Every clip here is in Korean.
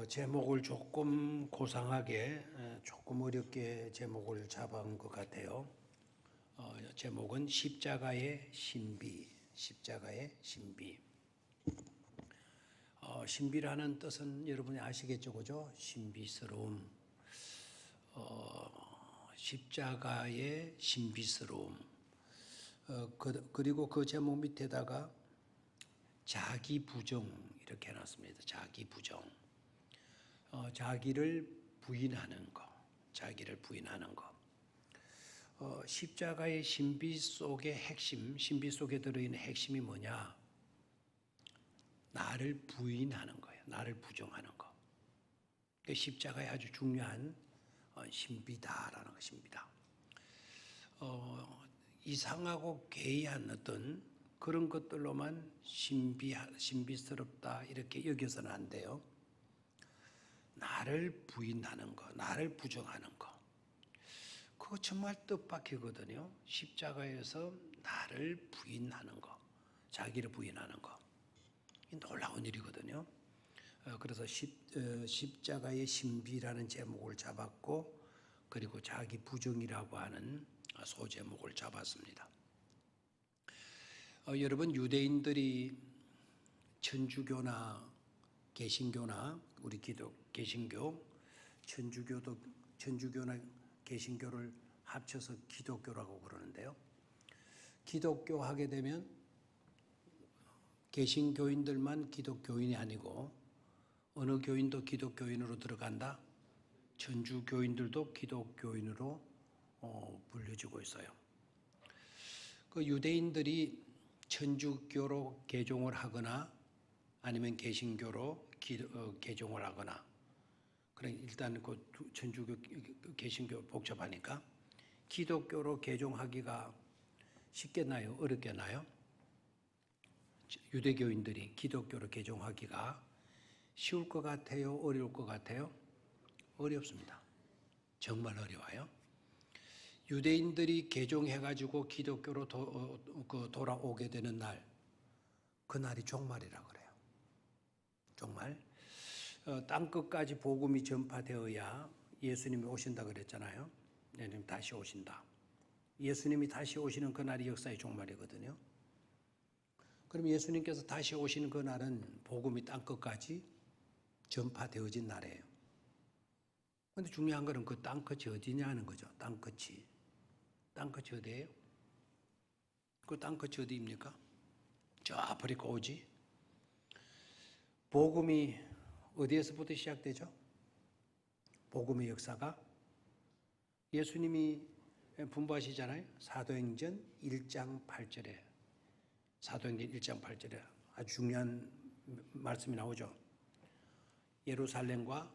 제목을 조금 고상하게, 조금 어렵게 제목을 잡은 것 같아요. 제목은 십자가의 신비, 십자가의 신비. 신비라는 뜻은 여러분이 아시겠죠, 그죠? 신비스러움. 십자가의 신비스러움. 그리고 그 제목 밑에다가 자기 부정 이렇게 해놨습니다. 자기 부정. 자기를 부인하는 것, 자기를 부인하는 것. 십자가의 신비 속의 핵심, 신비 속에 들어있는 핵심이 뭐냐? 나를 부인하는 거예요. 나를 부정하는 것. 그 십자가의 아주 중요한 신비다라는 것입니다. 이상하고 괴이한 어떤 그런 것들로만 신비스럽다 이렇게 여겨서는 안 돼요. 나를 부인하는 것, 나를 부정하는 것. 그거 정말 뜻밖이거든요. 십자가에서 나를 부인하는 것, 자기를 부인하는 것. 놀라운 일이거든요. 그래서 십자가의 신비라는 제목을 잡았고, 그리고 자기 부정이라고 하는 소제목을 잡았습니다. 여러분, 유대인들이 천주교나 개신교나 우리 개신교, 천주교나 개신교를 합쳐서 기독교라고 그러는데요. 기독교 하게 되면 개신교인들만 기독교인이 아니고 어느 교인도 기독교인으로 들어간다. 천주교인들도 기독교인으로 불려지고 있어요. 그 유대인들이 천주교로 개종을 하거나 아니면 개신교로 개종을 하거나, 그래 일단 그 천주교, 개신교 복잡하니까 기독교로 개종하기가 쉽겠나요? 어렵겠나요? 유대교인들이 기독교로 개종하기가 쉬울 것 같아요? 어려울 것 같아요? 어렵습니다. 정말 어려워요. 유대인들이 개종해가지고 기독교로 돌아오게 되는 날, 그날이 종말이라고 그래요. 종말. 땅끝까지 복음이 전파되어야 예수님이 오신다 그랬잖아요. 예수님 다시 오신다. 예수님이 다시 오시는 그날이 역사의 종말이거든요. 그럼 예수님께서 다시 오시는 그날은 복음이 땅끝까지 전파되어진 날이에요. 그런데 중요한 것은 그 땅끝이 어디냐는 거죠. 땅끝이. 땅끝이 어디예요? 그 땅끝이 어디입니까? 저 아프리카 오지? 복음이 어디에서부터 시작되죠? 복음의 역사가 예수님이 분부하시잖아요. 사도행전 1장 8절에 사도행전 1장 8절에 아주 중요한 말씀이 나오죠. 예루살렘과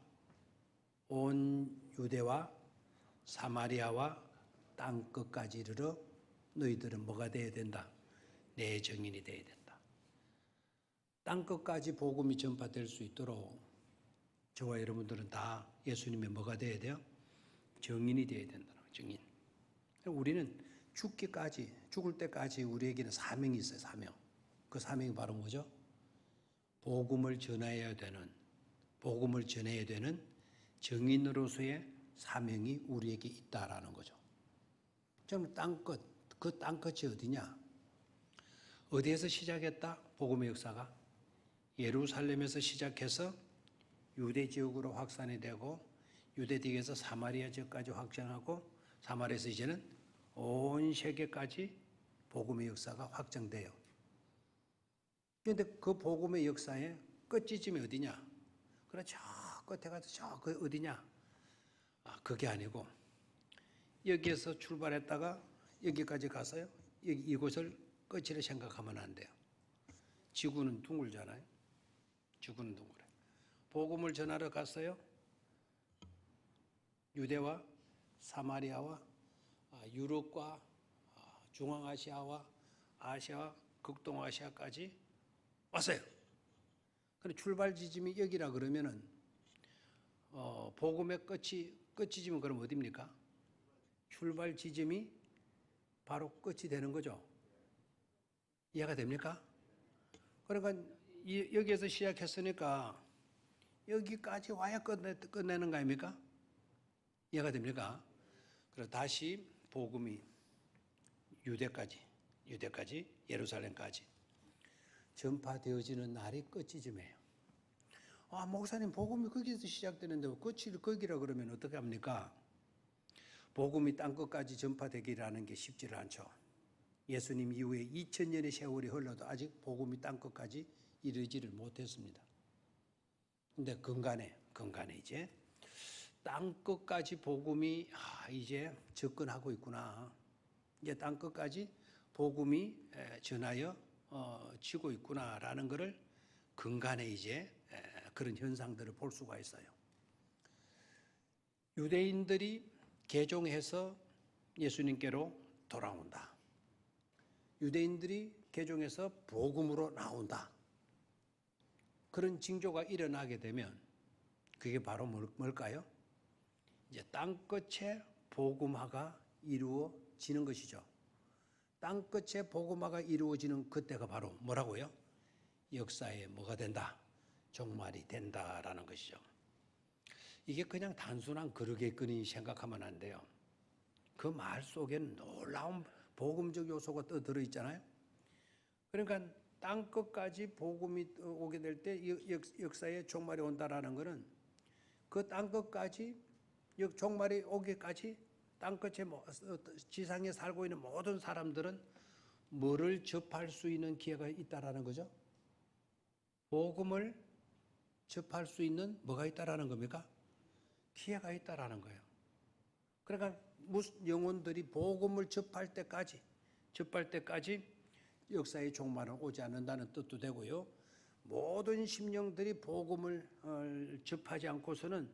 온 유대와 사마리아와 땅끝까지 이르러 너희들은 뭐가 되어야 된다? 내 증인이 되어야 된다. 땅끝까지 복음이 전파될 수 있도록 저와 여러분들은 다 예수님의 뭐가 되어야 돼요? 증인이 되어야 된다는 거예요. 증인. 우리는 죽을 때까지 우리에게는 사명이 있어요. 사명. 그 사명이 바로 뭐죠? 복음을 전해야 되는 증인으로서의 사명이 우리에게 있다라는 거죠. 좀 땅끝, 그 땅끝이 어디냐? 어디에서 시작했다? 복음의 역사가 예루살렘에서 시작해서 유대 지역으로 확산이 되고 유대 지역에서 사마리아 지역까지 확장하고 사마리아에서 이제는 온 세계까지 복음의 역사가 확장돼요. 그런데 그 복음의 역사의 끝지점이 어디냐? 그래 저 끝에 가서 그 어디냐? 그게 아니고 여기에서 출발했다가 여기까지 가서요. 이곳을 끝이라 생각하면 안 돼요. 지구는 둥글잖아요. 지구는 둥글어요. 복음을 전하러 갔어요. 유대와 사마리아와 유럽과 중앙아시아와 아시아, 극동아시아까지 왔어요. 근데 출발 지점이 여기라 그러면은 복음의 끝지점은 그럼 어디입니까? 출발 지점이 바로 끝이 되는 거죠. 이해가 됩니까? 그러니까 여기에서 시작했으니까 여기까지 와야 끝내는 거 아닙니까? 이해가 됩니까? 그래서 다시 복음이 유대까지 예루살렘까지 전파되어지는 날이 끝이쯤이에요. 목사님 복음이 거기서 시작되는데 끝이 거기라 그러면 어떻게 합니까? 복음이 땅끝까지 전파되기라는 게 쉽지를 않죠. 예수님 이후에 2000년의 세월이 흘러도 아직 복음이 땅끝까지 이르지를 못했습니다. 근데 근간에 이제 땅끝까지 복음이 이제 접근하고 있구나. 이제 땅끝까지 복음이 전하여 지고 있구나라는 것을 근간에 이제 그런 현상들을 볼 수가 있어요. 유대인들이 개종해서 예수님께로 돌아온다. 유대인들이 개종해서 복음으로 나온다. 그런 징조가 일어나게 되면 그게 바로 뭘까요? 이제 땅끝에 복음화가 이루어지는 것이죠. 땅끝에 복음화가 이루어지는 그때가 바로 뭐라고요? 역사에 뭐가 된다? 종말이 된다라는 것이죠. 이게 그냥 단순한 그러겠거니 생각하면 안 돼요. 그 말 속에는 놀라운 복음적 요소가 들어있잖아요. 그러니까 땅끝까지 복음이 오게 될 때 역사의 종말이 온다라는 것은 그 땅끝까지 종말이 오기까지 땅끝에 지상에 살고 있는 모든 사람들은 뭐를 접할 수 있는 기회가 있다라는 거죠? 복음을 접할 수 있는 뭐가 있다라는 겁니까? 기회가 있다라는 거예요. 그러니까 영혼들이 복음을 접할 때까지 역사의 종말은 오지 않는다는 뜻도 되고요. 모든 심령들이 복음을 접하지 않고서는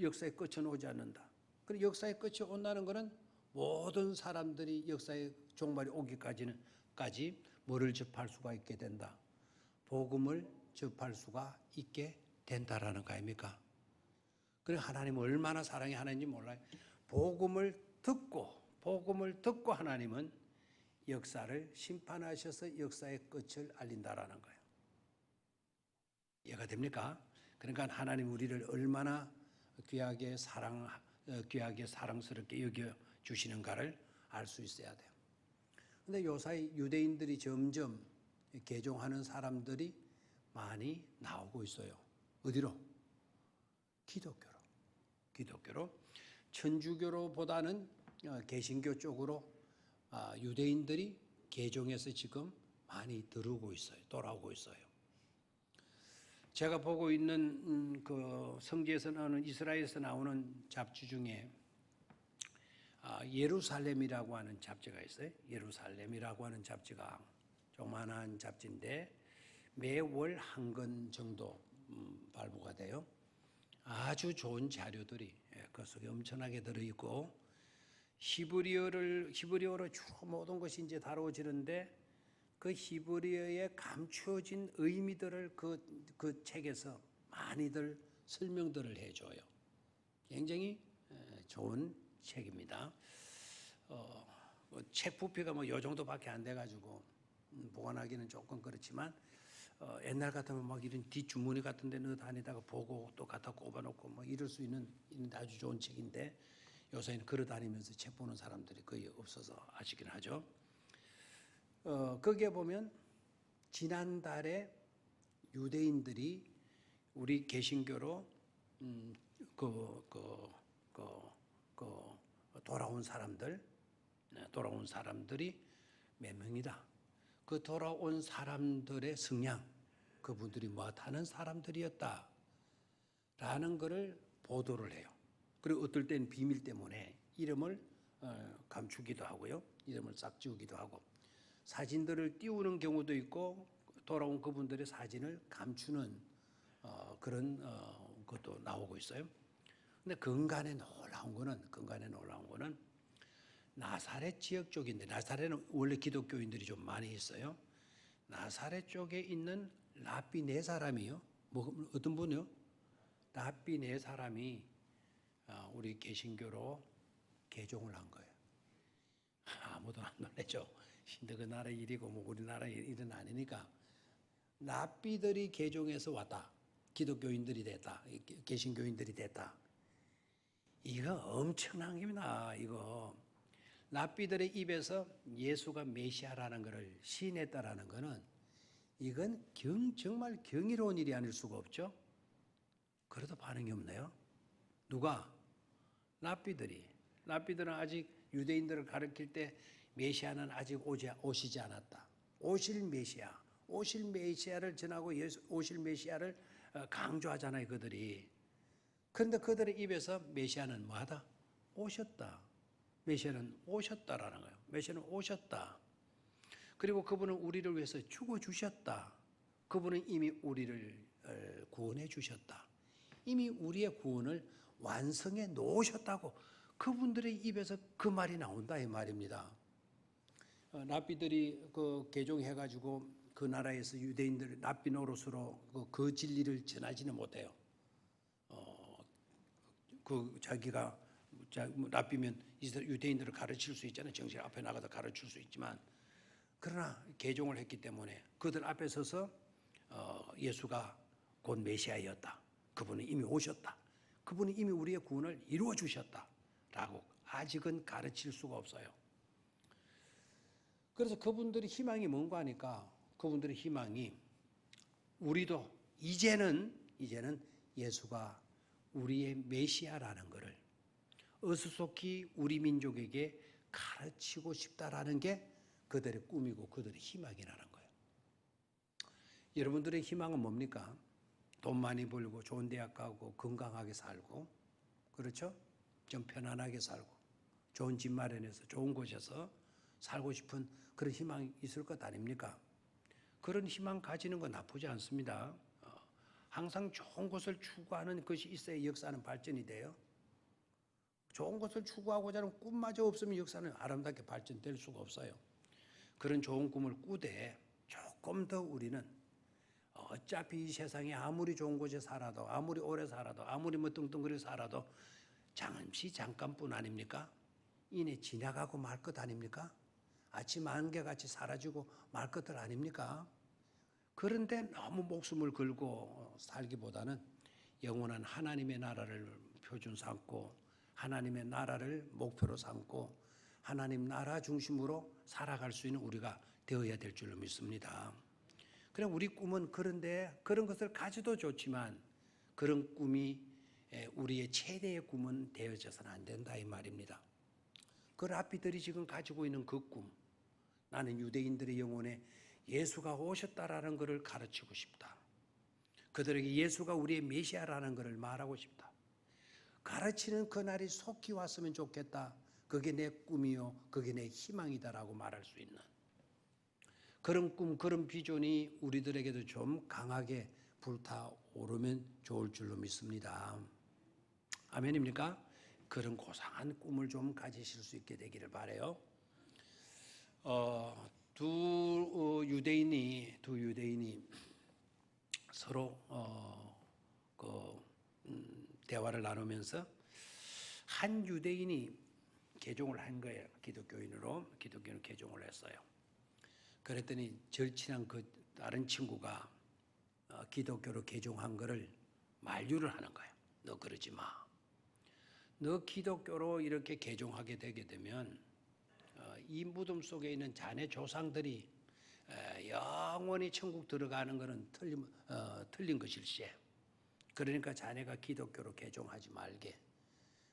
역사의 끝은 오지 않는다. 그리고 역사의 끝이 온다는 것은 모든 사람들이 역사의 종말이 오기까지 뭐를 접할 수가 있게 된다. 복음을 접할 수가 있게 된다라는 거 아닙니까? 그리고 하나님은 얼마나 사랑이 하나인지 몰라요. 복음을 듣고 하나님은 역사를 심판하셔서 역사의 끝을 알린다라는 거예요. 이해가 됩니까? 그러니까 하나님 우리를 얼마나 귀하게 사랑스럽게 여겨 주시는가를 알 수 있어야 돼요. 근데 요사이 유대인들이 점점 개종하는 사람들이 많이 나오고 있어요. 어디로? 기독교로. 천주교로보다는 개신교 쪽으로 유대인들이 개종해서 지금 많이 돌아오고 있어요. 제가 보고 있는 그 성지에서 나오는 이스라엘에서 나오는 잡지 중에 예루살렘이라고 하는 잡지가 있어요. 예루살렘이라고 하는 잡지가 조그만한 잡지인데 매월 한 권 정도 발부가 돼요. 아주 좋은 자료들이 그 속에 엄청나게 들어있고 히브리어로 주로 모든 것이 이제 다루어지는데 그 히브리어에 감추어진 의미들을 그 책에서 많이들 설명들을 해줘요. 굉장히 좋은 책입니다. 책 부피가 요 정도밖에 안 돼가지고 보관하기는 조금 그렇지만 옛날 같으면 막 이런 뒷주머니 같은 데 넣어 다니다가 보고 또 갖다 꼽아놓고 뭐 이럴 수 있는 아주 좋은 책인데 요새는 걸어 다니면서 책 보는 사람들이 거의 없어서 아쉽긴 하죠. 거기에 보면 지난달에 유대인들이 우리 개신교로 돌아온 사람들이 몇 명이다. 그 돌아온 사람들의 성향, 그분들이 뭐하는 사람들이었다라는 것을 보도를 해요. 그리고 어떨 때는 비밀 때문에 이름을 감추기도 하고요. 이름을 싹 지우기도 하고 사진들을 띄우는 경우도 있고 돌아온 그분들의 사진을 감추는 그런 것도 나오고 있어요. 근데 근간에 놀라운 거는 나사렛 지역 쪽인데 나사렛은 원래 기독교인들이 좀 많이 있어요. 나사렛 쪽에 있는 랍비 네 사람이요. 어떤 분이요? 랍비 네 사람이 우리 개신교로 개종을 한 거예요. 아무도 안 놀라죠. 근데 그 나라 일이고 우리나라 일은 아니니까 랍비들이 개종해서 왔다. 기독교인들이 됐다. 개신교인들이 됐다. 이거 엄청난 겁니다. 이거 랍비들의 입에서 예수가 메시아라는 것을 시인했다라는 것은 이건 정말 경이로운 일이 아닐 수가 없죠. 그래도 반응이 없네요. 누가? 랍비들은 아직 유대인들을 가르칠 때 메시아는 아직 오시지 않았다. 오실 메시아를 전하고 오실 메시아를 강조하잖아요, 그들이. 그런데 그들의 입에서 메시아는 뭐하다? 오셨다. 메시아는 오셨다라는 거예요. 메시아는 오셨다. 그리고 그분은 우리를 위해서 죽어주셨다. 그분은 이미 우리를 구원해 주셨다. 이미 우리의 구원을 완성해 놓으셨다고 그분들의 입에서 그 말이 나온다 이 말입니다. 랍비들이 그 개종해가지고 그 나라에서 유대인들 랍비 노릇으로 그 진리를 전하지는 못해요. 그 자기가 랍비면 유대인들을 가르칠 수 있잖아요. 정실 앞에 나가서 가르칠 수 있지만 그러나 개종을 했기 때문에 그들 앞에 서서 예수가 곧 메시아였다. 그분은 이미 오셨다. 그분이 이미 우리의 구원을 이루어 주셨다라고 아직은 가르칠 수가 없어요. 그래서 그분들의 희망이 뭔가 하니까 그분들의 희망이 우리도 이제는 예수가 우리의 메시아라는 것을 어수속히 우리 민족에게 가르치고 싶다라는 게 그들의 꿈이고 그들의 희망이라는 거예요. 여러분들의 희망은 뭡니까? 돈 많이 벌고 좋은 대학 가고 건강하게 살고 그렇죠? 좀 편안하게 살고 좋은 집 마련해서 좋은 곳에서 살고 싶은 그런 희망이 있을 것 아닙니까? 그런 희망 가지는 건 나쁘지 않습니다. 항상 좋은 것을 추구하는 것이 있어야 역사는 발전이 돼요. 좋은 것을 추구하고자 하는 꿈마저 없으면 역사는 아름답게 발전될 수가 없어요. 그런 좋은 꿈을 꾸되 조금 더 우리는 어차피 이 세상에 아무리 좋은 곳에 살아도 아무리 오래 살아도 아무리 뭐 뚱뚱거려 살아도 잠깐뿐 아닙니까? 이내 지나가고 말 것 아닙니까? 아침 안개같이 사라지고 말 것들 아닙니까? 그런데 너무 목숨을 걸고 살기보다는 영원한 하나님의 나라를 표준 삼고 하나님의 나라를 목표로 삼고 하나님 나라 중심으로 살아갈 수 있는 우리가 되어야 될 줄로 믿습니다. 그럼 우리 꿈은 그런데 그런 것을 가져도 좋지만 그런 꿈이 우리의 최대의 꿈은 되어져서는 안 된다 이 말입니다. 그 랍비들이 지금 가지고 있는 그 꿈, 나는 유대인들의 영혼에 예수가 오셨다라는 것을 가르치고 싶다. 그들에게 예수가 우리의 메시아라는 것을 말하고 싶다. 가르치는 그날이 속히 왔으면 좋겠다. 그게 내 꿈이요, 그게 내 희망이다라고 말할 수 있는 그런 꿈, 그런 비전이 우리들에게도 좀 강하게 불타오르면 좋을 줄로 믿습니다. 아멘입니까? 그런 고상한 꿈을 좀 가지실 수 있게 되기를 바라요. 두 유대인이 서로 대화를 나누면서 한 유대인이 개종을 한 거예요. 기독교인으로 개종을 했어요. 그랬더니 절친한 그 다른 친구가 기독교로 개종한 거를 만류를 하는 거예요. 너 그러지 마. 너 기독교로 이렇게 개종하게 되게 되면 이 무덤 속에 있는 자네 조상들이 영원히 천국 들어가는 것은 틀린 것일세. 그러니까 자네가 기독교로 개종하지 말게.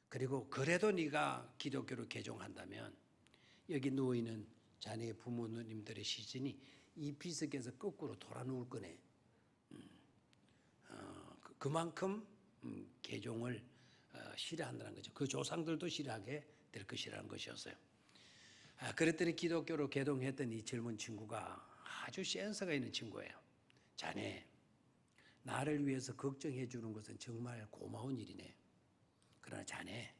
그리고 그래도 네가 기독교로 개종한다면 여기 누워있는 자네의 부모님들의 시신이 이 비석에서 거꾸로 돌아 누울 거네. 그만큼 개종을 싫어한다는 거죠. 그 조상들도 싫어하게 될 것이라는 것이었어요. 그랬더니 기독교로 개종했던 이 젊은 친구가 아주 센스가 있는 친구예요. 자네, 나를 위해서 걱정해 주는 것은 정말 고마운 일이네. 그러나 자네,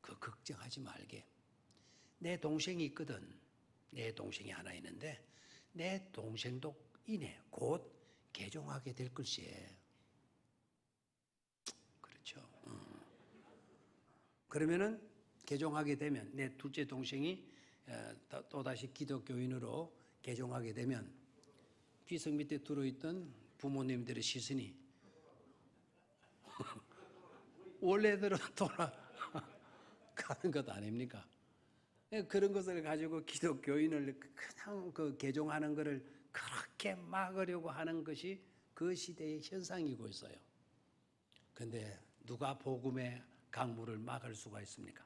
그 걱정하지 말게. 내 동생이 있거든. 내 동생이 하나 있는데 내 동생도 이내 곧 개종하게 될 것이에요. 그렇죠. 그러면은 개종하게 되면 내 둘째 동생이 또다시 기독교인으로 개종하게 되면 비석 밑에 들어있던 부모님들의 시선이 원래대로 돌아가는 것 아닙니까? 그런 것을 가지고 기독교인을 그냥 그 개종하는 것을 그렇게 막으려고 하는 것이 그 시대의 현상이고 있어요. 그런데 누가 복음의 강물을 막을 수가 있습니까?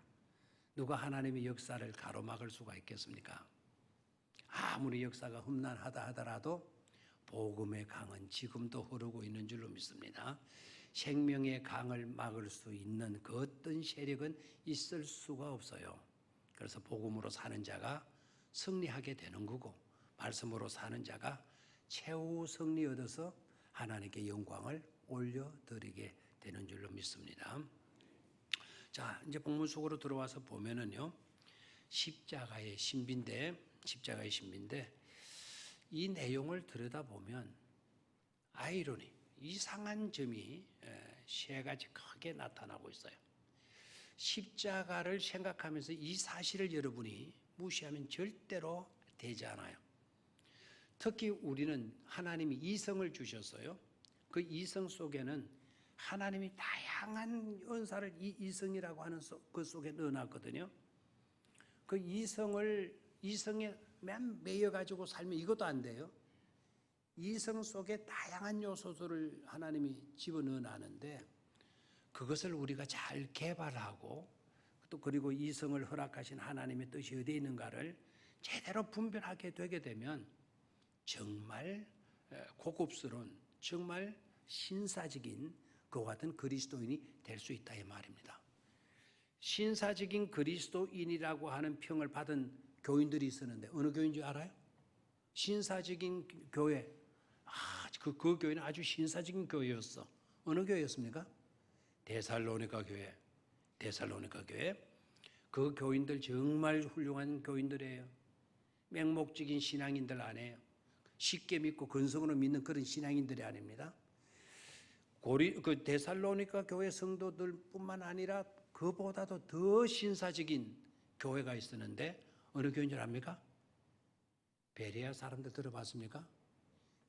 누가 하나님의 역사를 가로막을 수가 있겠습니까? 아무리 역사가 험난하다 하더라도 복음의 강은 지금도 흐르고 있는 줄로 믿습니다. 생명의 강을 막을 수 있는 그 어떤 세력은 있을 수가 없어요. 그래서 복음으로 사는 자가 승리하게 되는 거고, 말씀으로 사는 자가 최후 승리 얻어서 하나님께 영광을 올려드리게 되는 줄로 믿습니다. 자, 이제 본문 속으로 들어와서 보면은요, 십자가의 신비인데 이 내용을 들여다보면 아이러니, 이상한 점이 세 가지 크게 나타나고 있어요. 십자가를 생각하면서 이 사실을 여러분이 무시하면 절대로 되지 않아요. 특히 우리는 하나님이 이성을 주셨어요. 그 이성 속에는 하나님이 다양한 은사를 이 이성이라고 하는 그 속에 넣어놨거든요. 그 이성에 맨 매여가지고 살면 이것도 안 돼요. 이성 속에 다양한 요소들을 하나님이 집어넣어놨는데 그것을 우리가 잘 개발하고 또 그리고 이성을 허락하신 하나님의 뜻이 어디에 있는가를 제대로 분별하게 되게 되면 정말 고급스러운, 정말 신사적인 그와 같은 그리스도인이 될 수 있다 이 말입니다. 신사적인 그리스도인이라고 하는 평을 받은 교인들이 있었는데 어느 교인지 알아요? 신사적인 교회. 그 교회는 아주 신사적인 교회였어. 어느 교회였습니까? 데살로니가 교회. 그 교인들 정말 훌륭한 교인들이에요. 맹목적인 신앙인들 아니에요. 쉽게 믿고 근성으로 믿는 그런 신앙인들이 아닙니다. 그 데살로니가 교회 성도들뿐만 아니라 그보다도 더 신사적인 교회가 있었는데 어느 교회인 줄 압니까? 베레아 사람들 들어봤습니까?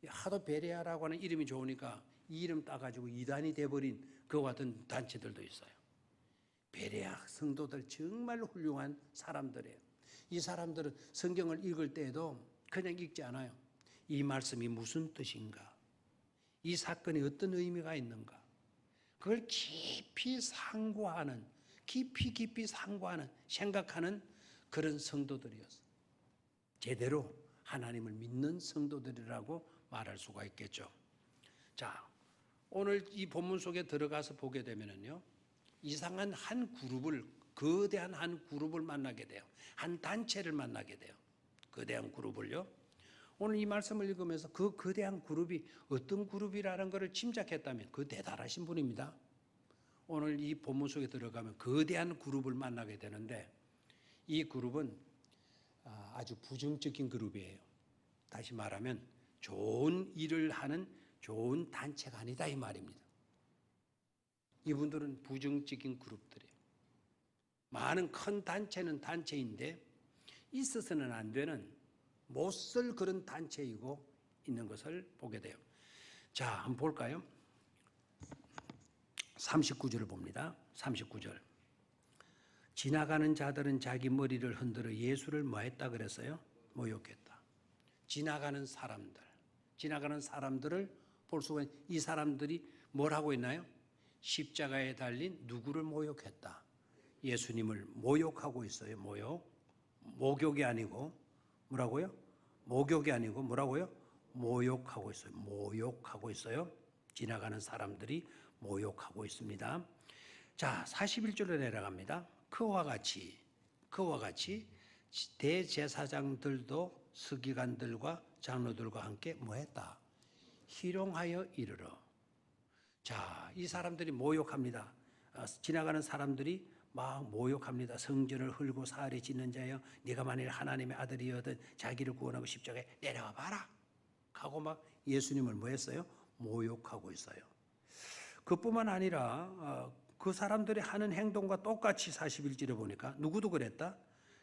하도 베레아라고 하는 이름이 좋으니까 이 이름 따가지고 이단이 돼버린 그와 같은 단체들도 있어요. 베레아 성도들 정말 훌륭한 사람들이에요. 이 사람들은 성경을 읽을 때에도 그냥 읽지 않아요. 이 말씀이 무슨 뜻인가? 이 사건이 어떤 의미가 있는가? 그걸 깊이 상고하는, 깊이 상고하는, 생각하는 그런 성도들이었어요. 제대로 하나님을 믿는 성도들이라고 말할 수가 있겠죠. 자, 오늘 이 본문 속에 들어가서 보게 되면요, 이상한 한 그룹을, 거대한 한 그룹을 만나게 돼요. 한 단체를 만나게 돼요. 거대한 그룹을요. 오늘 이 말씀을 읽으면서 그 거대한 그룹이 어떤 그룹이라는 것을 짐작했다면 그 대단하신 분입니다. 오늘 이 본문 속에 들어가면 거대한 그룹을 만나게 되는데 이 그룹은 아주 부정적인 그룹이에요. 다시 말하면 좋은 일을 하는 좋은 단체가 아니다 이 말입니다. 이분들은 부정적인 그룹들이에요. 많은 큰 단체는 단체인데 있어서는 안 되는 못 쓸 그런 단체이고 있는 것을 보게 돼요. 자, 한번 볼까요? 39절을 봅니다. 39절. 지나가는 자들은 자기 머리를 흔들어 예수를 뭐 했다 그랬어요? 모욕했다. 지나가는 사람들을 볼 수가 있는 이 사람들이 뭘 하고 있나요? 십자가에 달린 누구를 모욕했다. 예수님을 모욕하고 있어요. 목욕이 아니고 뭐라고요? 목욕이 아니고 뭐라고요? 모욕하고 있어요. 지나가는 사람들이 모욕하고 있습니다. 자, 41절로 내려갑니다. 그와 같이 대제사장들도 서기관들과 장로들과 함께 뭐했다? 희롱하여 이르러. 자, 이 사람들이 모욕합니다. 지나가는 사람들이 막 모욕합니다. 성전을 헐고 사흘에 짓는 자여, 네가 만일 하나님의 아들이어든 자기를 구원하고 십자가에 내려와 봐라 하고 막 예수님을 뭐 했어요? 모욕하고 있어요. 그뿐만 아니라 그 사람들이 하는 행동과 똑같이 41절에 보니까 누구도 그랬다?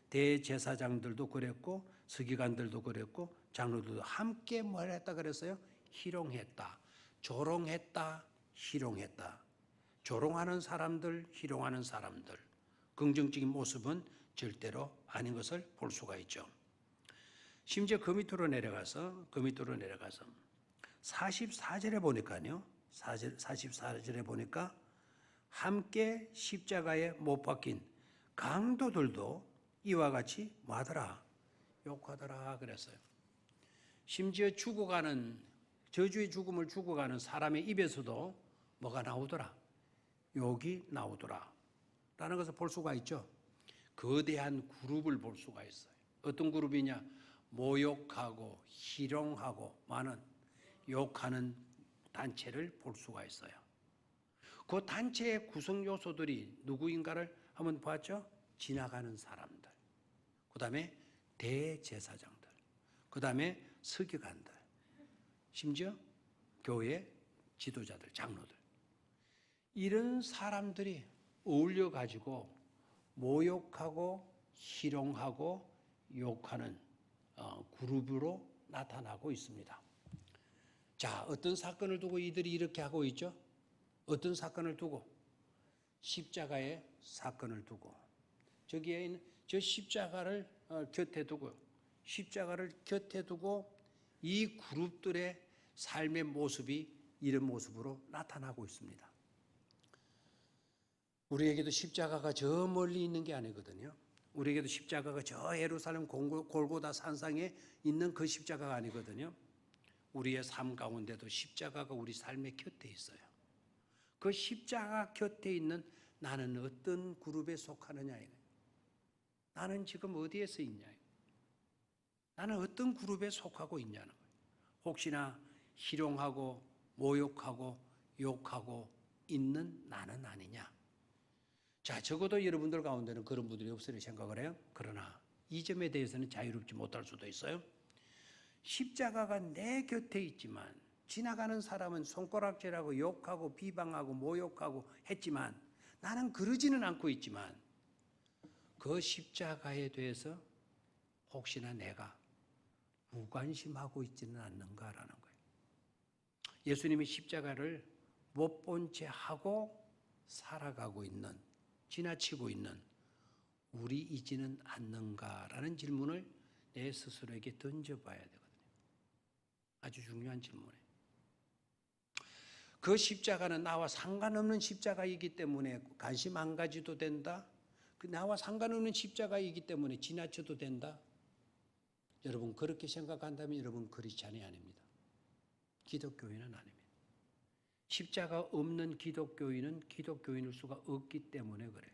대제사장들도 그랬고 서기관들도 그랬고 장로들도 함께 뭘 했다 그랬어요? 희롱했다, 조롱했다, 희롱했다. 조롱하는 사람들, 희롱하는 사람들, 긍정적인 모습은 절대로 아닌 것을 볼 수가 있죠. 심지어 그 밑으로 내려가서 44절에 보니까요. 44절에 보니까 함께 십자가에 못 박힌 강도들도 이와 같이 뭐하더라? 욕하더라 그랬어요. 심지어 죽어가는 저주의 죽음을 죽어가는 사람의 입에서도 뭐가 나오더라? 욕이 나오더라 라는 것을 볼 수가 있죠. 거대한 그룹을 볼 수가 있어요. 어떤 그룹이냐? 모욕하고 희롱하고 많은 욕하는 단체를 볼 수가 있어요. 그 단체의 구성 요소들이 누구인가를 한번 봤죠? 지나가는 사람들, 그 다음에 대제사장들, 그 다음에 서기관들, 심지어 교회 지도자들, 장로들, 이런 사람들이 어울려 가지고 모욕하고 희롱하고 욕하는 그룹으로 나타나고 있습니다. 자, 어떤 사건을 두고 이들이 이렇게 하고 있죠? 어떤 사건을 두고? 십자가의 사건을 두고. 저기에 있는 저 십자가를 곁에 두고, 십자가를 곁에 두고 이 그룹들의 삶의 모습이 이런 모습으로 나타나고 있습니다. 우리에게도 십자가가 저 멀리 있는 게 아니거든요. 우리에게도 십자가가 저 예루살렘 골고다 산상에 있는 그 십자가가 아니거든요. 우리의 삶 가운데도 십자가가 우리 삶의 곁에 있어요. 그 십자가 곁에 있는 나는 어떤 그룹에 속하느냐, 나는 지금 어디에서 있냐, 나는 어떤 그룹에 속하고 있냐는 거예요. 혹시나 희롱하고 모욕하고 욕하고 있는 나는 아니냐. 자, 적어도 여러분들 가운데는 그런 분들이 없으리 생각을 해요. 그러나 이 점에 대해서는 자유롭지 못할 수도 있어요. 십자가가 내 곁에 있지만 지나가는 사람은 손가락질하고 욕하고 비방하고 모욕하고 했지만 나는 그러지는 않고 있지만 그 십자가에 대해서 혹시나 내가 무관심하고 있지는 않는가라는 거예요. 예수님이 십자가를 못 본 채 하고 살아가고 있는, 지나치고 있는 우리이지는 않는가라는 질문을 내 스스로에게 던져봐야 되거든요. 아주 중요한 질문이에요. 그 십자가는 나와 상관없는 십자가이기 때문에 관심 안 가져도 된다. 나와 상관없는 십자가이기 때문에 지나쳐도 된다. 여러분 그렇게 생각한다면 여러분 크리스찬이 아닙니다. 기독교인은 아닙니다. 십자가 없는 기독교인은 기독교인일 수가 없기 때문에 그래요.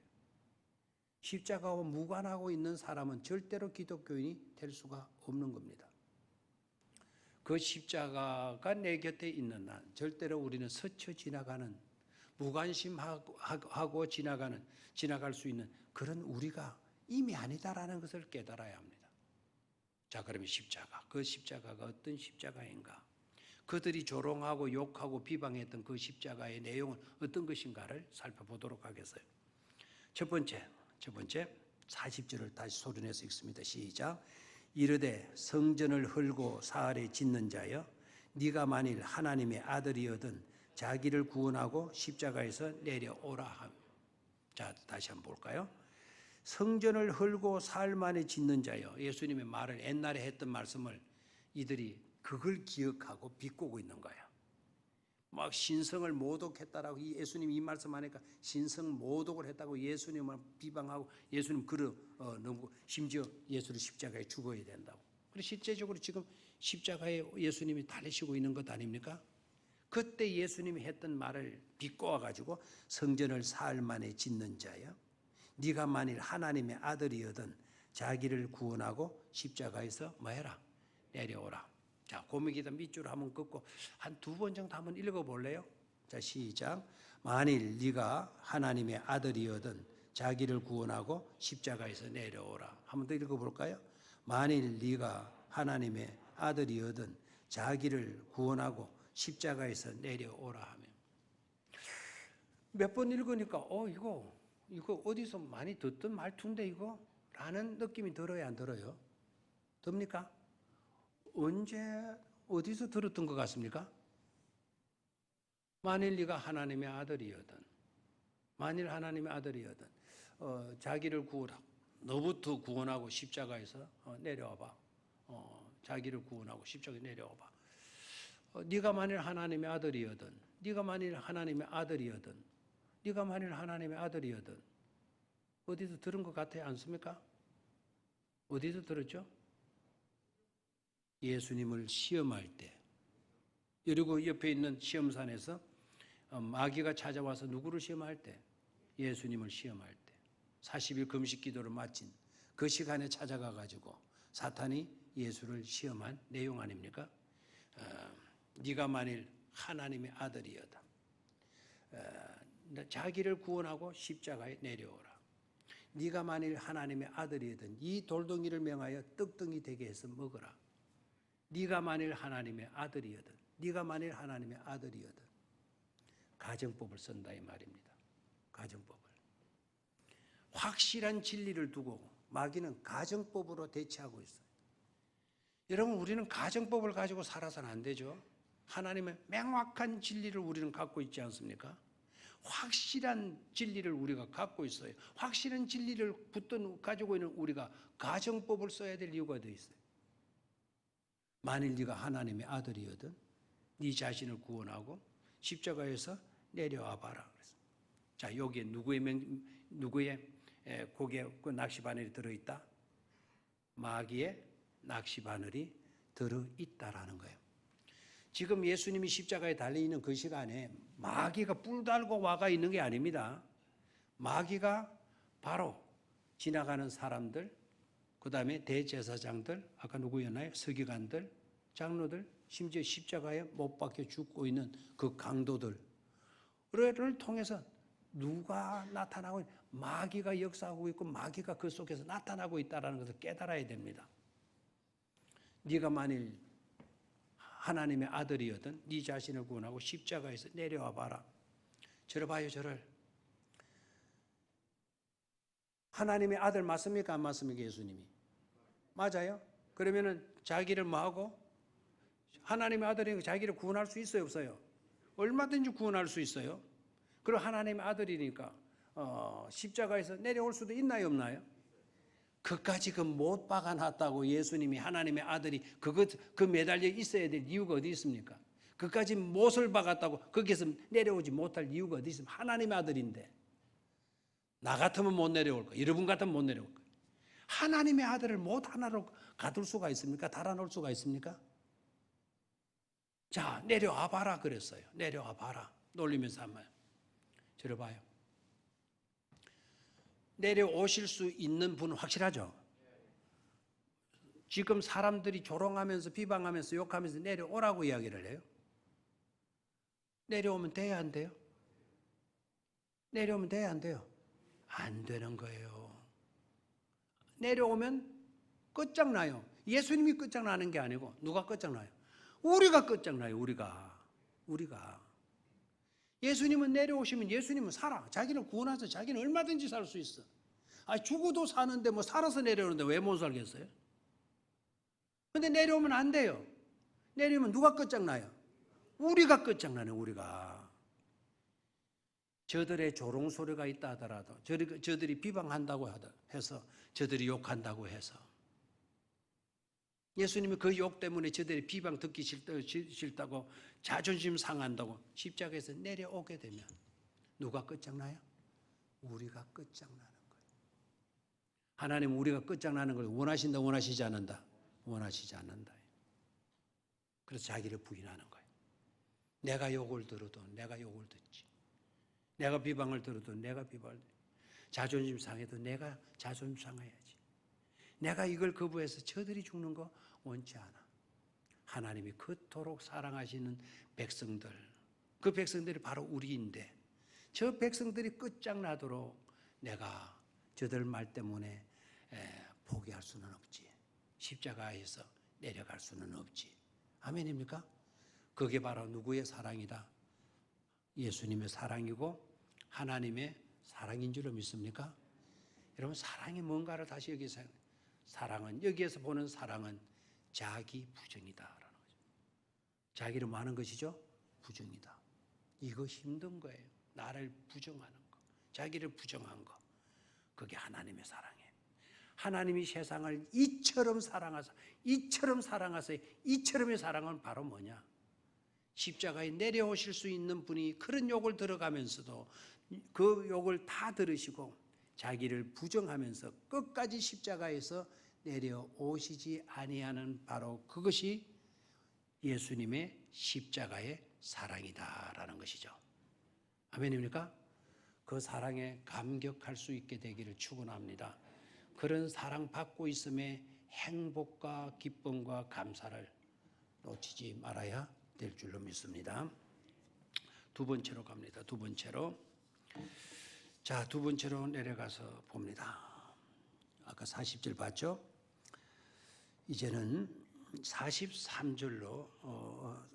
십자가와 무관하고 있는 사람은 절대로 기독교인이 될 수가 없는 겁니다. 그 십자가가 내 곁에 있는 한 절대로 우리는 스쳐 지나가는, 무관심하고 지나갈 수 있는 그런 우리가 이미 아니다라는 것을 깨달아야 합니다. 자, 그러면 십자가, 그 십자가가 어떤 십자가인가? 그들이 조롱하고 욕하고 비방했던 그 십자가의 내용은 어떤 것인가를 살펴보도록 하겠어요. 첫 번째 40절을 다시 소리내서 읽습니다. 시작. 이르되 성전을 헐고 사흘에 짓는 자여, 네가 만일 하나님의 아들이거든 자기를 구원하고 십자가에서 내려오라 함. 자, 다시 한번 볼까요? 성전을 헐고 사흘 만에 짓는 자여. 예수님의 말을 옛날에 했던 말씀을 이들이 그걸 기억하고 비꼬고 있는 거야. 막 신성을 모독했다라고 예수님이 이 말씀하니까 신성 모독을 했다고 예수님을 비방하고 예수님 너무 심지어 예수를 십자가에 죽어야 된다고. 그리고 실제적으로 지금 십자가에 예수님이 달리시고 있는 것 아닙니까? 그때 예수님이 했던 말을 비꼬아 가지고 성전을 사흘 만에 짓는 자여, 네가 만일 하나님의 아들이거든 자기를 구원하고 십자가에서 뭐해라? 내려오라. 자, 고미기다 밑줄 한번 긋고 한 두 번 정도 한번 읽어볼래요? 자, 시작. 만일 네가 하나님의 아들이거든 자기를 구원하고 십자가에서 내려오라. 한번 더 읽어볼까요? 만일 네가 하나님의 아들이거든 자기를 구원하고 십자가에서 내려오라 하면 몇 번 읽으니까 이거 어디서 많이 듣던 말투인데 이거? 라는 느낌이 들어요, 안 들어요? 듭니까? 언제 어디서 들었던 것 같습니까? 만일 네가 하나님의 아들이거든 만일 하나님의 아들이거든 자기를 구원하고 너부터 구원하고 십자가에서 내려와봐. 자기를 구원하고 십자가에 내려와봐. 네가 만일 하나님의 아들이거든 네가 만일 하나님의 아들이거든 네가 만일 하나님의 아들이거든 어디서 들은 것 같아요? 않습니까? 어디서 들었죠? 예수님을 시험할 때 그리고 옆에 있는 시험산에서 마귀가 찾아와서 누구를 시험할 때? 예수님을 시험할 때 40일 금식 기도를 마친 그 시간에 찾아가 가지고 사탄이 예수를 시험한 내용 아닙니까? 네가 만일 하나님의 아들이여다 자기를 구원하고 십자가에 내려오라. 네가 만일 하나님의 아들이거든 이 돌덩이를 명하여 떡덩이 되게 해서 먹어라. 네가 만일 하나님의 아들이거든 네가 만일 하나님의 아들이거든 가정법을 쓴다 이 말입니다. 가정법을 확실한 진리를 두고 마귀는 가정법으로 대치하고 있어요. 여러분 우리는 가정법을 가지고 살아서는 안 되죠. 하나님의 명확한 진리를 우리는 갖고 있지 않습니까? 확실한 진리를 우리가 갖고 있어요. 확실한 진리를 가지고 있는 우리가 가정법을 써야 될 이유가 더 있어요. 만일 네가 하나님의 아들이거든 네 자신을 구원하고 십자가에서 내려와 봐라. 그래서 자 여기에 누구의 고개 그 낚시 바늘이 들어있다? 마귀의 낚시 바늘이 들어있다라는 거예요. 지금 예수님이 십자가에 달려있는 그 시간에 마귀가 뿔 달고 와가 있는 게 아닙니다. 마귀가 바로 지나가는 사람들, 그 다음에 대제사장들, 아까 누구였나요? 서기관들, 장로들, 심지어 십자가에 못 박혀 죽고 있는 그 강도들을 통해서 누가 나타나고 있는 마귀가 역사하고 있고 마귀가 그 속에서 나타나고 있다는 것을 깨달아야 됩니다. 네가 만일 하나님의 아들이거든 네 자신을 구원하고 십자가에서 내려와 봐라. 저를 봐요. 저를. 하나님의 아들 맞습니까? 안 맞습니까? 예수님이. 맞아요. 그러면은 자기를 뭐하고? 하나님의 아들이니까 자기를 구원할 수 있어요? 없어요? 얼마든지 구원할 수 있어요. 그리고 하나님의 아들이니까 십자가에서 내려올 수도 있나요? 없나요? 그까지 못 박아놨다고 예수님이 하나님의 아들이 그 매달려 있어야 될 이유가 어디 있습니까? 그까지 못을 박았다고 거기에서 내려오지 못할 이유가 어디 있습니까? 하나님의 아들인데 나 같으면 못 내려올 거야. 여러분 같으면 못 내려올 거야. 하나님의 아들을 못 하나로 가둘 수가 있습니까? 달아놓을 수가 있습니까? 자 내려와 봐라 그랬어요. 내려와 봐라. 놀리면서 한 말. 저를 봐요. 내려오실 수 있는 분은 확실하죠? 지금 사람들이 조롱하면서 비방하면서 욕하면서 내려오라고 이야기를 해요. 내려오면 돼야 안 돼요? 내려오면 돼야 안 돼요? 안 되는 거예요. 내려오면 끝장나요. 예수님이 끝장나는 게 아니고 누가 끝장나요? 우리가 끝장나요. 우리가. 예수님은 내려오시면 예수님은 살아. 자기는 구원해서 자기는 얼마든지 살 수 있어. 죽어도 사는데 뭐 살아서 내려오는데 왜 못 살겠어요? 근데 내려오면 안 돼요. 내려오면 누가 끝장나요? 우리가 끝장나네. 우리가. 저들의 조롱소리가 있다 하더라도 저들이 비방한다고 해서 저들이 욕한다고 해서 예수님이 그 욕 때문에 저들이 비방 듣기 싫다고 자존심 상한다고 십자가에서 내려오게 되면 누가 끝장나요? 우리가 끝장나는 거예요. 하나님은 우리가 끝장나는 걸 원하신다 원하시지 않는다? 원하시지 않는다. 그래서 자기를 부인하는 거예요. 내가 욕을 들어도 내가 욕을 듣지. 내가 비방을 들어도 내가 비방을 듣지. 자존심 상해도 내가 자존심 상해야지. 내가 이걸 거부해서 저들이 죽는 거 원치 않아. 하나님이 그토록 사랑하시는 백성들, 그 백성들이 바로 우리인데 저 백성들이 끝장나도록 내가 저들 말 때문에 포기할 수는 없지. 십자가에서 내려갈 수는 없지. 아멘입니까? 그게 바로 누구의 사랑이다? 예수님의 사랑이고 하나님의 사랑인 줄로 믿습니까? 여러분 사랑이 뭔가를 다시 여기서 사랑은 여기에서 보는 사랑은 자기 부정이다라는 거죠. 자기를 뭐 하는 것이죠? 부정이다. 이거 힘든 거예요. 나를 부정하는 거. 자기를 부정한 거. 그게 하나님의 사랑이에요. 하나님이 세상을 이처럼의 사랑은 바로 뭐냐? 십자가에 내려오실 수 있는 분이 그런 욕을 들어가면서도 그 욕을 다 들으시고 자기를 부정하면서 끝까지 십자가에서 내려오시지 아니하는 바로 그것이 예수님의 십자가의 사랑이다라는 것이죠. 아멘입니까? 그 사랑에 감격할 수 있게 되기를 축원합니다. 그런 사랑 받고 있음에 행복과 기쁨과 감사를 놓치지 말아야 될 줄로 믿습니다. 두 번째로 갑니다. 두 번째로 내려가서 봅니다. 아까 40절 봤죠? 이제는 43절로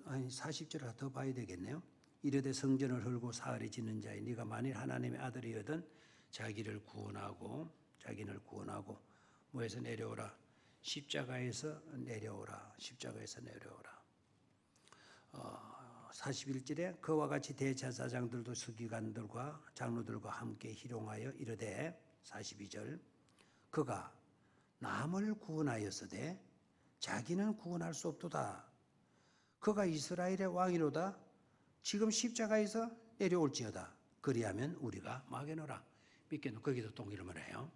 40절 더 봐야 되겠네요. 이르되 성전을 헐고 사흘이 지는 자여 네가 만일 하나님의 아들이거든 자기를 구원하고 뭐에서 내려오라? 십자가에서 내려오라. 41절에 그와 같이 대제사장들도 서기관들과 장로들과 함께 희롱하여 이르되 42절 그가 남을 구원하였으되 자기는 구원할 수 없도다. 그가 이스라엘의 왕이로다. 지금 십자가에서 내려올지어다. 그리하면 우리가 막여노라. 믿겠노? 거기도 동일음을 해요.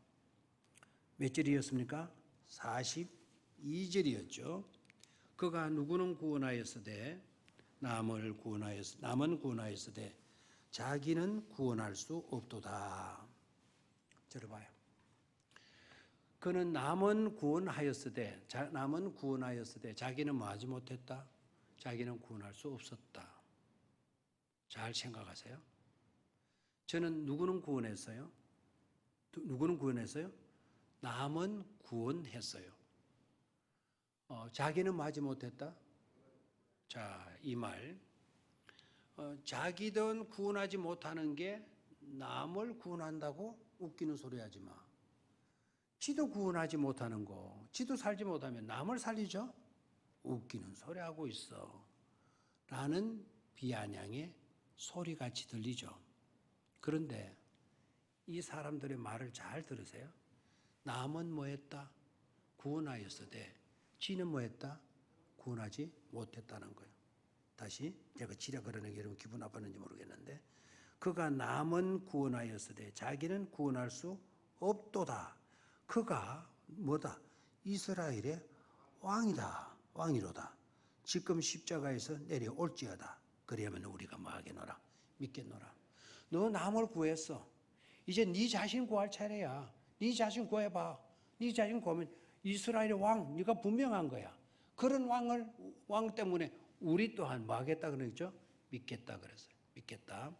몇 절이었습니까? 42절이었죠. 그가 누구는 구원하였으되 남은 구원하였으되 자기는 구원할 수 없도다. 저를 봐요. 그는 남은 구원하였으되 자기는 뭐 하지 못했다? 자기는 구원할 수 없었다. 잘 생각하세요. 저는 누구는 구원했어요? 남은 구원했어요. 자기는 뭐 하지 못했다? 자, 이 말. 자기든 구원하지 못하는 게 남을 구원한다고 웃기는 소리 하지 마. 지도 구원하지 못하는 거, 지도 살지 못하면 남을 살리죠? 웃기는 소리 하고 있어. 라는 비아냥의 소리같이 들리죠. 그런데 이 사람들의 말을 잘 들으세요. 남은 뭐 했다? 구원하였으되 지는 뭐 했다? 구원하지 못했다는 거예요. 다시 제가 지려 걸어내기 여러분 기분 나빴는지 모르겠는데 그가 남은 구원하였으되 자기는 구원할 수 없도다. 그가 뭐다? 이스라엘의 왕이로다. 지금 십자가에서 내려올지어다. 그리하면 우리가 뭐 하겠노라? 믿겠노라. 너 남을 구했어. 이제 네 자신 구할 차례야. 네 자신 구해봐. 네 자신 구하면 이스라엘의 왕, 네가 분명한 거야. 그런 왕 때문에 우리 또한 뭐 하겠다 그러죠? 믿겠다 그랬어요. 믿겠다.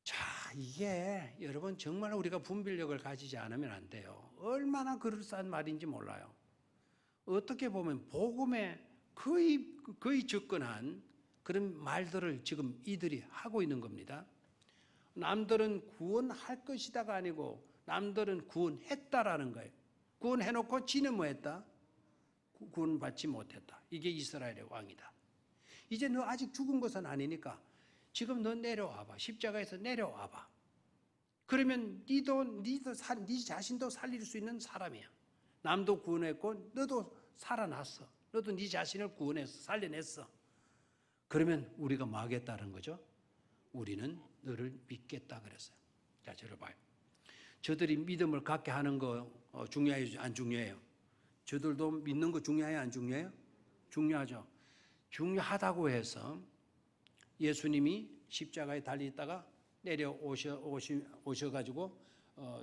자, 이게 여러분 정말 우리가 분별력을 가지지 않으면 안 돼요. 얼마나 그럴싸한 말인지 몰라요. 어떻게 보면 복음에 거의 접근한 그런 말들을 지금 이들이 하고 있는 겁니다. 남들은 구원할 것이다가 아니고 남들은 구원했다라는 거예요. 구원해놓고 지는 뭐 했다? 구원받지 못했다. 이게 이스라엘의 왕이다. 이제 너 아직 죽은 것은 아니니까 지금 너 내려와봐. 십자가에서 내려와봐. 그러면 네 자신도 살릴 수 있는 사람이야. 남도 구원했고 너도 살아났어. 너도 네 자신을 구원했어. 살려냈어. 그러면 우리가 뭐 하겠다는 거죠? 우리는 너를 믿겠다 그랬어요. 자, 저를 봐요. 저들이 믿음을 갖게 하는 거 중요해요? 안 중요해요? 저들도 믿는 거 중요해요? 안 중요해요? 중요하죠. 중요하다고 해서 예수님이 십자가에 달리다가 내려오셔가지고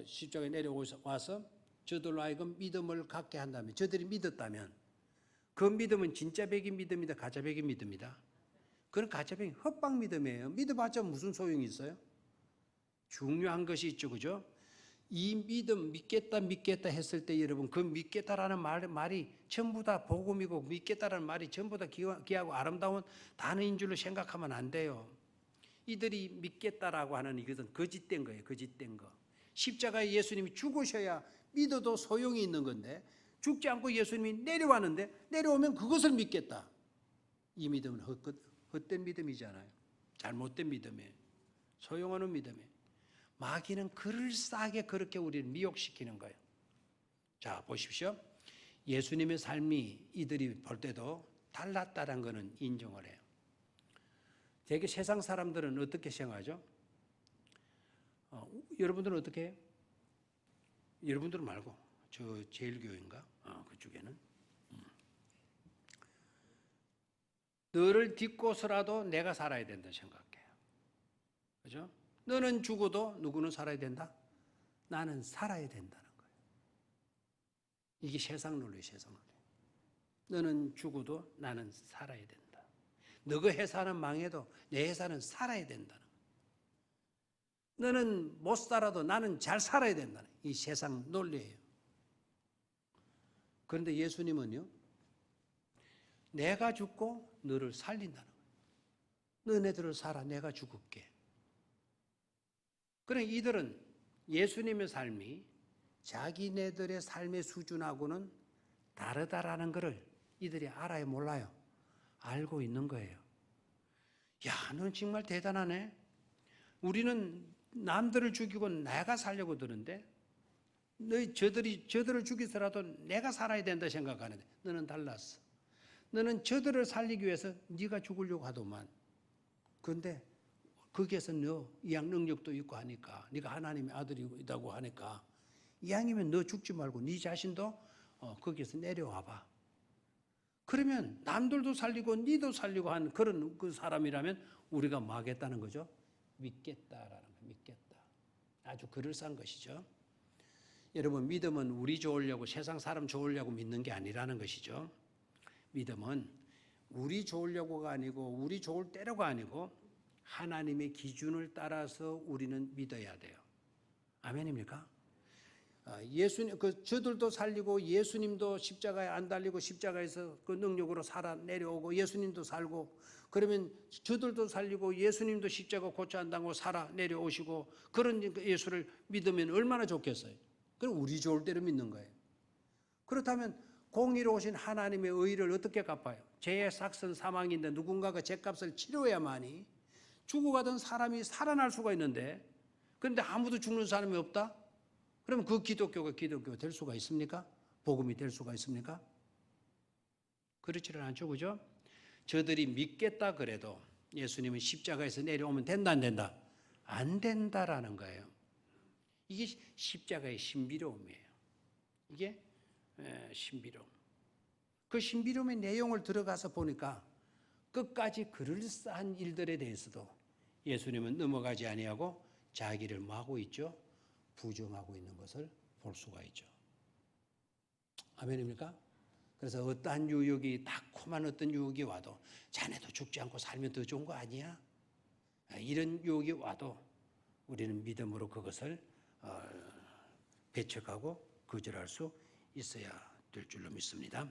십자가에 내려와서 저들로 하여금 믿음을 갖게 한다면, 저들이 믿었다면 그 믿음은 진짜 백인 믿음이다, 가짜 백인 믿음이다. 그건 가짜 백인 헛방 믿음이에요. 믿어봤자 무슨 소용이 있어요? 중요한 것이 있죠, 그죠? 이 믿음, 믿겠다 했을 때 여러분, 그 믿겠다라는 말이 전부 다 복음이고 믿겠다라는 말이 전부 다 귀하고 아름다운 단어인 줄로 생각하면 안 돼요. 이들이 믿겠다라고 하는 이것은 거짓된 거예요, 거짓된 거. 십자가에 예수님이 죽으셔야 믿어도 소용이 있는 건데 죽지 않고 예수님이 내려왔는데 내려오면 그것을 믿겠다. 이 믿음은 헛된 믿음이잖아요. 잘못된 믿음이에요. 소용없는 믿음이에요. 마귀는 그럴싸하게 그렇게 우리를 미혹시키는 거예요. 자, 보십시오. 예수님의 삶이 이들이 볼 때도 달랐다는 것은 인정을 해요. 되게 세상 사람들은 어떻게 생각하죠? 여러분들은 어떻게 해요? 여러분들은 말고 저 제일교회인가? 그쪽에는 너를 딛고서라도 내가 살아야 된다 생각해요. 그죠? 너는 죽어도 누구는 살아야 된다? 나는 살아야 된다는 거예요. 이게 세상 논리예요, 세상 논리. 너는 죽어도 나는 살아야 된다. 너가 회사는 망해도 내 회사는 살아야 된다는 거예요. 너는 못 살아도 나는 잘 살아야 된다는 이 세상 논리예요. 그런데 예수님은요, 내가 죽고 너를 살린다는 거예요. 너네들을 살아, 내가 죽을게. 그러니까 이들은 예수님의 삶이 자기네들의 삶의 수준하고는 다르다라는 것을 이들이 알아요, 몰라요? 알고 있는 거예요. 야, 넌 정말 대단하네. 우리는 남들을 죽이고 내가 살려고 드는데 저들을 죽이더라도 내가 살아야 된다 생각하는데 너는 달랐어. 너는 저들을 살리기 위해서 네가 죽으려고 하더만. 그런데 거기에서 너 이양 능력도 있고 하니까 네가 하나님의 아들이라고 하니까 이왕이면 너 죽지 말고 네 자신도 거기에서 내려와봐. 그러면 남들도 살리고 니도 살리고 한 그런 그 사람이라면 우리가 뭐 하겠다는 거죠? 믿겠다라는 거예요. 믿겠다. 아주 그럴싸한 것이죠. 여러분, 믿음은 우리 좋으려고 세상 사람 좋으려고 믿는 게 아니라는 것이죠. 믿음은 우리 좋으려고가 아니고 우리 좋을 때로가 아니고 하나님의 기준을 따라서 우리는 믿어야 돼요. 아멘입니까? 예수님, 저들도 살리고 예수님도 십자가에 안 달리고 십자가에서 그 능력으로 살아 내려오고 예수님도 살고 그러면 저들도 살리고 예수님도 십자가 고쳐 안 당하고 살아 내려오시고 그런 예수를 믿으면 얼마나 좋겠어요. 그럼 우리 좋을 대로 믿는 거예요. 그렇다면 공의로우신 하나님의 의를 어떻게 갚아요? 죄의 삭선 사망인데 누군가가 죄값을 치러야만이 죽어가던 사람이 살아날 수가 있는데 그런데 아무도 죽는 사람이 없다? 그러면 그 기독교가 기독교가 될 수가 있습니까? 복음이 될 수가 있습니까? 그렇지는 않죠, 그죠? 저들이 믿겠다 그래도 예수님은 십자가에서 내려오면 된다, 안 된다? 안 된다라는 거예요. 이게 십자가의 신비로움이에요. 이게 신비로움. 그 신비로움의 내용을 들어가서 보니까 끝까지 그럴싸한 일들에 대해서도 예수님은 넘어가지 아니하고 자기를 뭐 하고 있죠? 부정하고 있는 것을 볼 수가 있죠. 아멘입니까? 그래서 어떠한 유혹이 달콤한 어떤 유혹이 와도 자네도 죽지 않고 살면 더 좋은 거 아니야? 이런 유혹이 와도 우리는 믿음으로 그것을 배척하고 거절할 수 있어야 될 줄로 믿습니다.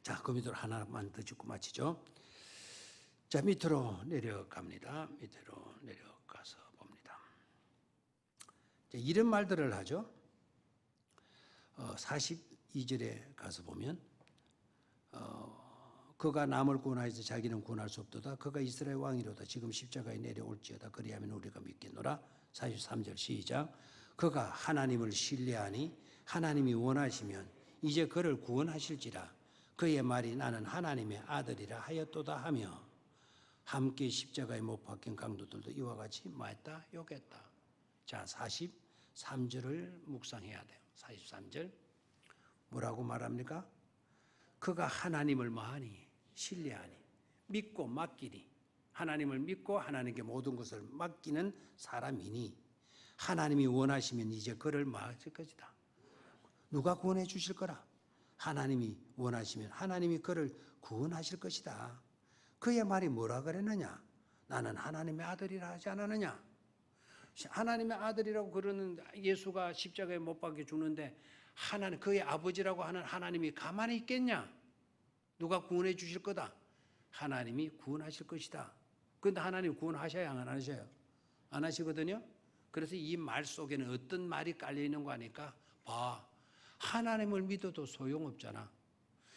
자, 그 밑으로 하나만 더 짚고 마치죠. 자, 밑으로 내려갑니다. 밑으로 내려가서 봅니다. 이런 말들을 하죠. 42절에 가서 보면 그가 남을 구원하여서 자기는 구원할 수 없도다. 그가 이스라엘 왕이로다. 지금 십자가에 내려올지어다. 그리하면 우리가 믿겠노라. 43절 시작. 그가 하나님을 신뢰하니 하나님이 원하시면 이제 그를 구원하실지라. 그의 말이 나는 하나님의 아들이라 하였도다 하며 함께 십자가에 못 박힌 강도들도 이와 같이 뭐했다? 욕했다. 자, 43절을 묵상해야 돼요. 43절 뭐라고 말합니까? 그가 하나님을 뭐하니? 신뢰하니 믿고 맡기니 하나님을 믿고 하나님께 모든 것을 맡기는 사람이니 하나님이 원하시면 이제 그를 막을 것이다. 누가 구원해 주실 거라? 하나님이 원하시면 하나님이 그를 구원하실 것이다. 그의 말이 뭐라 그랬느냐? 나는 하나님의 아들이라 하지 않았느냐? 하나님의 아들이라고 그러는 예수가 십자가에 못 박혀 죽는데 하나님, 그의 아버지라고 하는 하나님이 가만히 있겠냐? 누가 구원해 주실 거다? 하나님이 구원하실 것이다. 그런데 하나님 구원하셔야 안 하셔요? 안 하시거든요. 그래서 이 말 속에는 어떤 말이 깔려 있는 거 아니까 봐. 하나님을 믿어도 소용없잖아.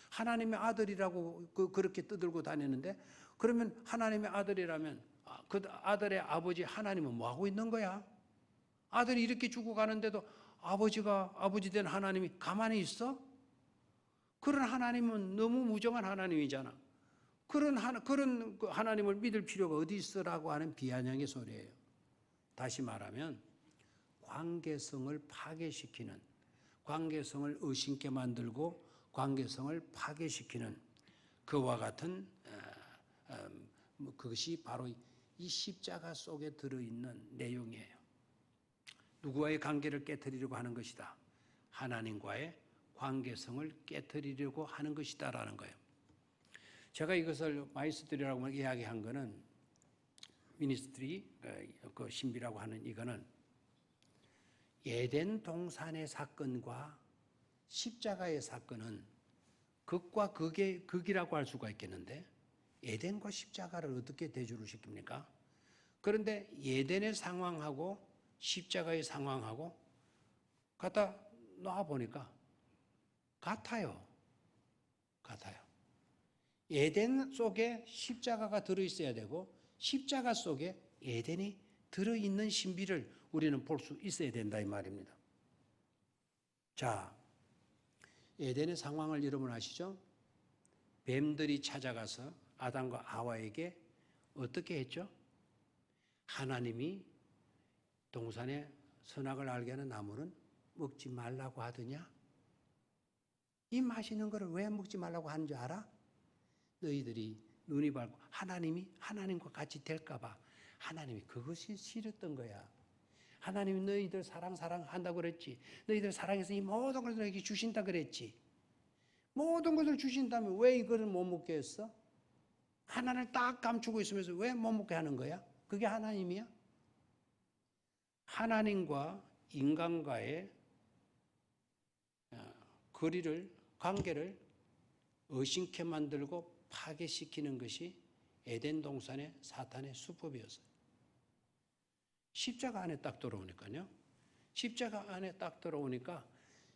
하나님의 아들이라고 그렇게 떠들고 다니는데 그러면 하나님의 아들이라면 그 아들의 아버지 하나님은 뭐 하고 있는 거야? 아들이 이렇게 죽어가는데도 아버지 된 하나님이 가만히 있어? 그런 하나님은 너무 무정한 하나님이잖아. 그런 하나님을 믿을 필요가 어디 있어라고 하는 비아냥의 소리예요. 다시 말하면 관계성을 파괴시키는, 관계성을 의심케 만들고 관계성을 파괴시키는 그와 같은 그것이 바로 이 십자가 속에 들어있는 내용이에요. 누구와의 관계를 깨뜨리려고 하는 것이다. 하나님과의 관계성을 깨뜨리려고 하는 것이다라는 거예요. 제가 이것을 마이스터리라고 이야기한 거는 미니스트리, 그 신비라고 하는 이거는 에덴 동산의 사건과 십자가의 사건은 극과 극이라고 할 수가 있겠는데 에덴과 십자가를 어떻게 대조를 시킵니까? 그런데 에덴의 상황하고 십자가의 상황하고 갖다 놔보니까 같아요. 에덴 속에 십자가가 들어있어야 되고 십자가 속에 에덴이 들어있는 신비를 우리는 볼 수 있어야 된다 이 말입니다. 자, 에덴의 상황을 여러분 아시죠? 뱀들이 찾아가서 아담과 하와에게 어떻게 했죠? 하나님이 동산에 선악을 알게 하는 나무는 먹지 말라고 하더냐? 이 맛있는 거를 왜 먹지 말라고 하는 줄 알아? 너희들이 눈이 밝고 하나님이 하나님과 같이 될까 봐 하나님이 그것이 싫었던 거야. 하나님이 너희들 사랑한다고 그랬지. 너희들 사랑해서 이 모든 것을 너희에게 주신다 그랬지. 모든 것을 주신다면 왜 이거를 못 먹게 했어? 하나님을 딱 감추고 있으면서 왜 못 먹게 하는 거야? 그게 하나님이야? 하나님과 인간과의 관계를 의심케 만들고 파괴시키는 것이 에덴 동산의 사탄의 수법이었어요. 십자가 안에 딱 들어오니까요. 십자가 안에 딱 들어오니까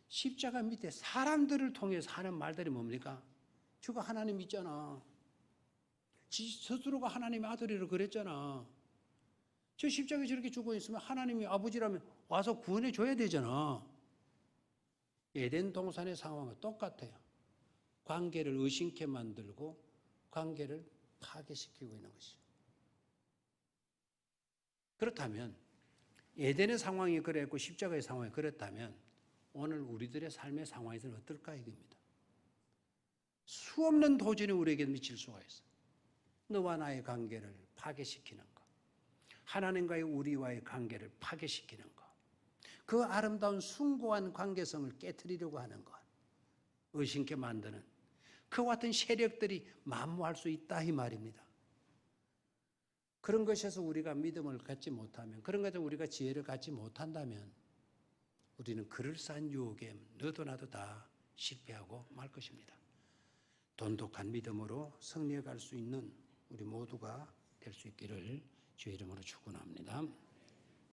십자가 밑에 사람들을 통해서 하는 말들이 뭡니까? 주가 하나님 있잖아. 스스로가 하나님의 아들이라고 그랬잖아. 저 십자가에 저렇게 죽어 있으면 하나님이 아버지라면 와서 구원해 줘야 되잖아. 에덴 동산의 상황은 똑같아요. 관계를 의심케 만들고 관계를 파괴시키고 있는 것이죠. 그렇다면 에덴의 상황이 그랬고 십자가의 상황이 그랬다면 오늘 우리들의 삶의 상황에서는 어떨까 이겁니다. 수없는 도전이 우리에게 미칠 수가 있어요. 너와 나의 관계를 파괴시키는 것, 하나님과의 우리와의 관계를 파괴시키는 것, 그 아름다운 숭고한 관계성을 깨트리려고 하는 것, 의심케 만드는 그와 같은 세력들이 만무할 수 있다 이 말입니다. 그런 것에서 우리가 믿음을 갖지 못하면, 그런 것에서 우리가 지혜를 갖지 못한다면 우리는 그럴싸한 유혹에 너도 나도 다 실패하고 말 것입니다. 돈독한 믿음으로 승리해 갈 수 있는 우리 모두가 될 수 있기를 주의 이름으로 축원합니다.